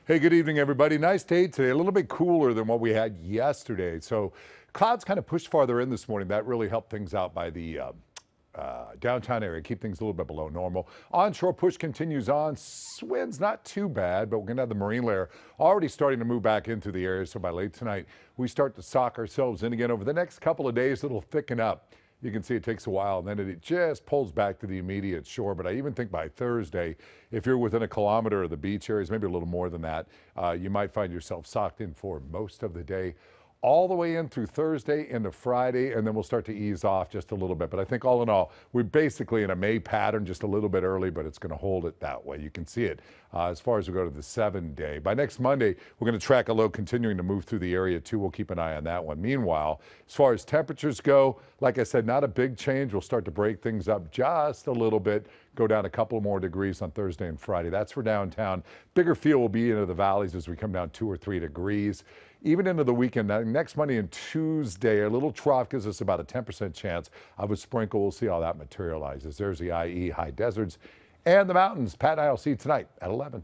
Hey, good evening, everybody. Nice day today. A little bit cooler than what we had yesterday. So clouds kind of pushed farther in this morning. That really helped things out by the downtown area, keep things a little bit below normal. Onshore push continues on. Wind's not too bad, but we're going to have the marine layer already starting to move back into the area. So by late tonight, we start to sock ourselves in again. Over the next couple of days, it'll thicken up. You can see it takes a while, and then it just pulls back to the immediate shore. But I even think by Thursday, if you're within a kilometer of the beach areas, maybe a little more than that, you might find yourself socked in for most of the day, all the way in through Thursday into Friday, and then we'll start to ease off just a little bit. But I think all in all, we're basically in a May pattern, just a little bit early, but it's going to hold it that way. You can see it as far as we go to the 7-day. By next Monday, we're going to track a low continuing to move through the area too. We'll keep an eye on that one. Meanwhile, as far as temperatures go, like I said, not a big change. We'll start to break things up just a little bit, go down a couple more degrees on Thursday and Friday. That's for downtown. Bigger feel will be into the valleys as we come down 2 or 3 degrees. Even into the weekend, next Monday and Tuesday, a little trough gives us about a 10% chance of a sprinkle. We'll see how that materializes. There's the IE high deserts and the mountains. Pat and I will see you tonight at 11.